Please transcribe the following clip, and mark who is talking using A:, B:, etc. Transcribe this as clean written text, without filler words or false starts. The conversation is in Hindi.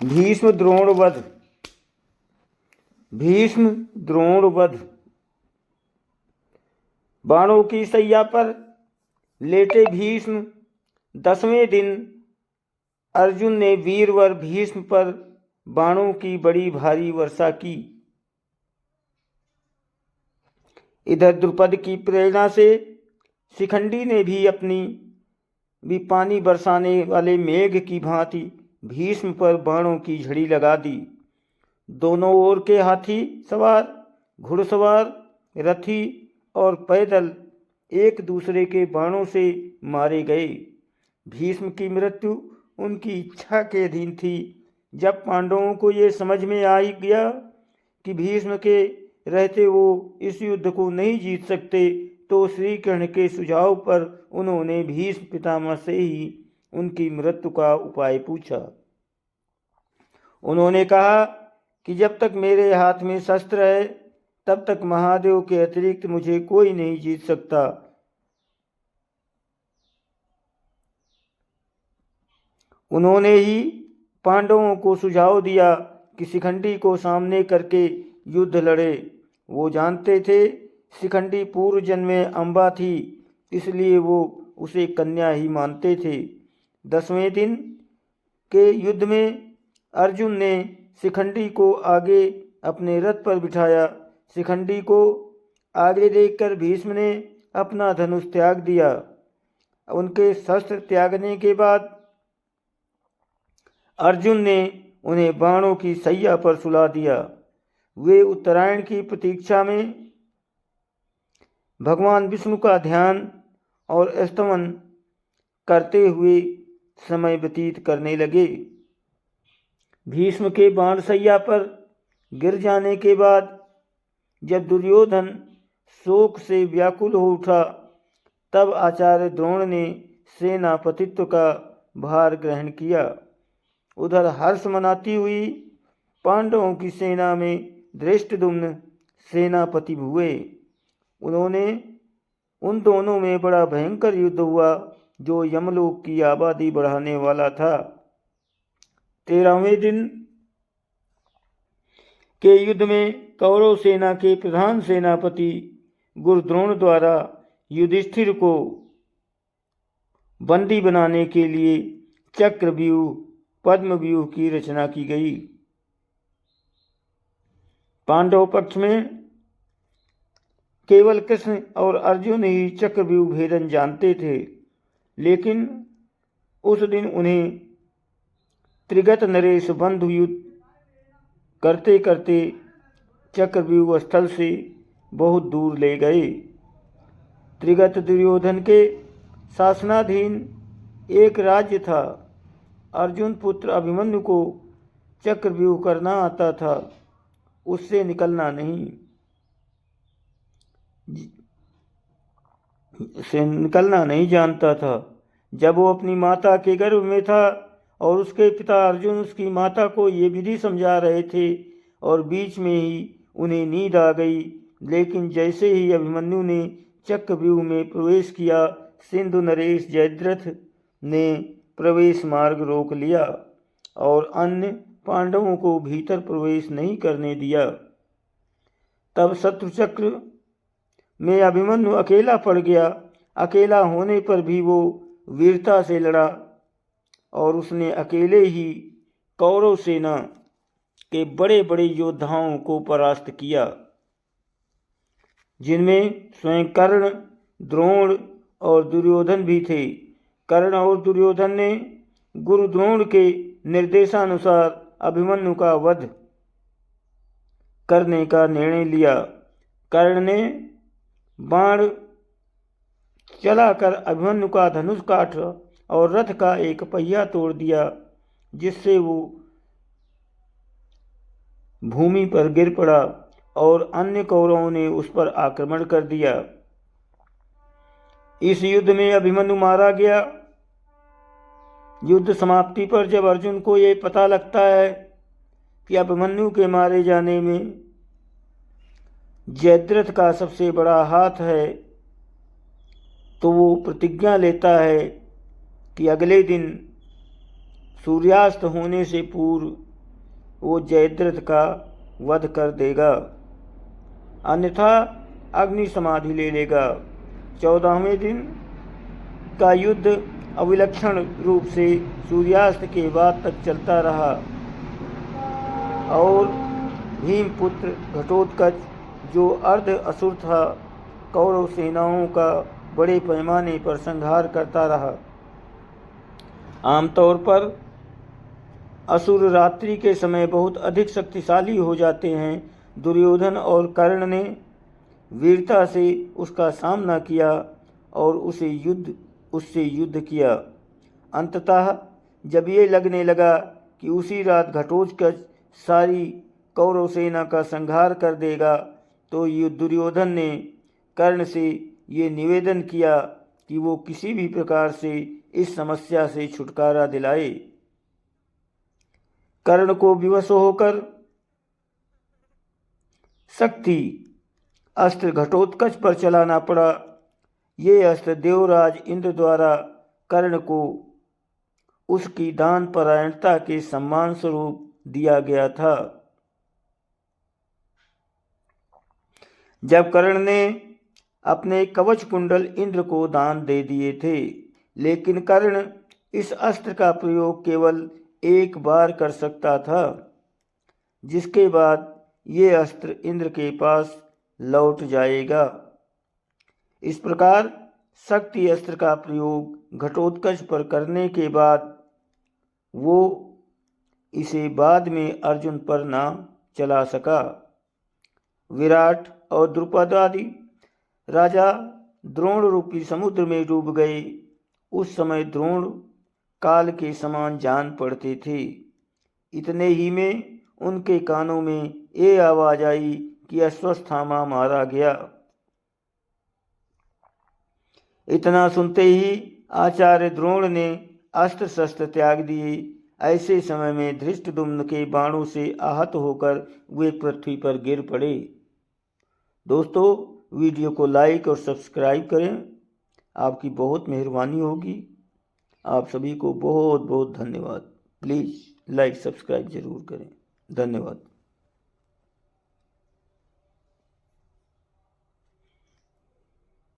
A: भीष्म द्रोण वध। भीष्म द्रोण वध। बाणों की सैया पर लेटे भीष्म। 10वें दिन अर्जुन ने वीरवर भीष्म पर बाणों की बड़ी भारी वर्षा की। इधर द्रुपद की प्रेरणा से शिखंडी ने भी पानी बरसाने वाले मेघ की भांति भीष्म पर बाणों की झड़ी लगा दी। दोनों ओर के हाथी सवार, घुड़सवार, रथी और पैदल एक दूसरे के बाणों से मारे गए। भीष्म की मृत्यु उनकी इच्छा के अधीन थी। जब पांडवों को ये समझ में आ गया कि भीष्म के रहते वो इस युद्ध को नहीं जीत सकते, तो श्री कृष्ण के सुझाव पर उन्होंने भीष्म पितामह से ही उनकी मृत्यु का उपाय पूछा। उन्होंने कहा कि जब तक मेरे हाथ में शस्त्र है तब तक महादेव के अतिरिक्त मुझे कोई नहीं जीत सकता। उन्होंने ही पांडवों को सुझाव दिया कि शिखंडी को सामने करके युद्ध लड़े। वो जानते थे शिखंडी पूर्व जन्म में अम्बा थी, इसलिए वो उसे कन्या ही मानते थे। 10वें दिन के युद्ध में अर्जुन ने शिखंडी को आगे अपने रथ पर बिठाया। शिखंडी को आगे देखकर भीष्म ने अपना धनुष त्याग दिया। उनके शस्त्र त्यागने के बाद अर्जुन ने उन्हें बाणों की सैया पर सुला दिया। वे उत्तरायण की प्रतीक्षा में भगवान विष्णु का ध्यान और स्तवन करते हुए समय व्यतीत करने लगे। भीष्म के बाण सैया पर गिर जाने के बाद जब दुर्योधन शोक से व्याकुल हो उठा, तब आचार्य द्रोण ने सेनापतित्व का भार ग्रहण किया। उधर हर्ष मनाती हुई पांडवों की सेना में धृष्टद्युम्न सेनापति हुए। उन्होंने उन दोनों में बड़ा भयंकर युद्ध हुआ जो यमलोक की आबादी बढ़ाने वाला था। 13वें दिन के युद्ध में कौरव सेना के प्रधान सेनापति गुरुद्रोण द्वारा युधिष्ठिर को बंदी बनाने के लिए चक्रव्यूह पद्मव्यूह की रचना की गई। पांडव पक्ष में केवल कृष्ण और अर्जुन ही चक्रव्यूह भेदन जानते थे, लेकिन उस दिन उन्हें त्रिगत नरेश बंधु युद्ध करते करते चक्रव्यूह स्थल से बहुत दूर ले गए। त्रिगत दुर्योधन के शासनाधीन एक राज्य था। अर्जुन पुत्र अभिमन्यु को चक्रव्यूह करना आता था, उससे निकलना नहीं जानता था। जब वो अपनी माता के गर्भ में था और उसके पिता अर्जुन उसकी माता को ये विधि समझा रहे थे और बीच में ही उन्हें नींद आ गई। लेकिन जैसे ही अभिमन्यु ने चक्रव्यूह में प्रवेश किया, सिंधु नरेश जयद्रथ ने प्रवेश मार्ग रोक लिया और अन्य पांडवों को भीतर प्रवेश नहीं करने दिया। तब शत्रुचक्र में अभिमन्यु अकेला पड़ गया। अकेला होने पर भी वो वीरता से लड़ा और उसने अकेले ही कौरव सेना के बड़े बड़े योद्धाओं को परास्त किया, जिनमें स्वयं कर्ण, द्रोण और दुर्योधन भी थे। कर्ण और दुर्योधन ने गुरु द्रोण के निर्देशानुसार अभिमन्यु का वध करने का निर्णय लिया। कर्ण ने बाण चलाकर अभिमन्यु का धनुष काट और रथ का एक पहिया तोड़ दिया, जिससे वो भूमि पर गिर पड़ा और अन्य कौरवों ने उस पर आक्रमण कर दिया। इस युद्ध में अभिमन्यु मारा गया। युद्ध समाप्ति पर जब अर्जुन को ये पता लगता है कि अभिमन्यु के मारे जाने में जयद्रथ का सबसे बड़ा हाथ है, तो वो प्रतिज्ञा लेता है कि अगले दिन सूर्यास्त होने से पूर्व वो जयद्रथ का वध कर देगा, अन्यथा अग्नि समाधि ले लेगा। 14वें दिन का युद्ध अविलक्षण रूप से सूर्यास्त के बाद तक चलता रहा और भीमपुत्र घटोत्कच, जो अर्ध असुर था, कौरव सेनाओं का बड़े पैमाने पर संहार करता रहा। आमतौर पर असुर रात्रि के समय बहुत अधिक शक्तिशाली हो जाते हैं। दुर्योधन और कर्ण ने वीरता से उसका सामना किया और उससे युद्ध किया। अंततः जब ये लगने लगा कि उसी रात घटोत्कच सारी कौरव सेना का संहार कर देगा, तो दुर्योधन ने कर्ण से ये निवेदन किया कि वो किसी भी प्रकार से इस समस्या से छुटकारा दिलाए। कर्ण को विवश होकर शक्ति अस्त्र घटोत्कच पर चलाना पड़ा। ये अस्त्र देवराज इंद्र द्वारा कर्ण को उसकी दान परायणता के सम्मान स्वरूप दिया गया था। जब कर्ण ने अपने कवच कुंडल इंद्र को दान दे दिए थे, लेकिन कर्ण इस अस्त्र का प्रयोग केवल एक बार कर सकता था, जिसके बाद ये अस्त्र इंद्र के पास लौट जाएगा। इस प्रकार शक्ति अस्त्र का प्रयोग घटोत्कच पर करने के बाद वो इसे बाद में अर्जुन पर ना चला सका। विराट और द्रुपद आदि राजा द्रोण रूपी समुद्र में डूब गए। उस समय द्रोण काल के समान जान पड़ते थे। इतने ही में उनके कानों में ये आवाज आई कि अश्वत्थामा मारा गया। इतना सुनते ही आचार्य द्रोण ने अस्त्र शस्त्र त्याग दिए। ऐसे समय में धृष्टद्युम्न के बाणों से आहत होकर वे पृथ्वी पर गिर पड़े। दोस्तों, वीडियो को लाइक और सब्सक्राइब करें, आपकी बहुत मेहरबानी होगी। आप सभी को बहुत बहुत धन्यवाद। प्लीज़ लाइक सब्सक्राइब जरूर करें। धन्यवाद।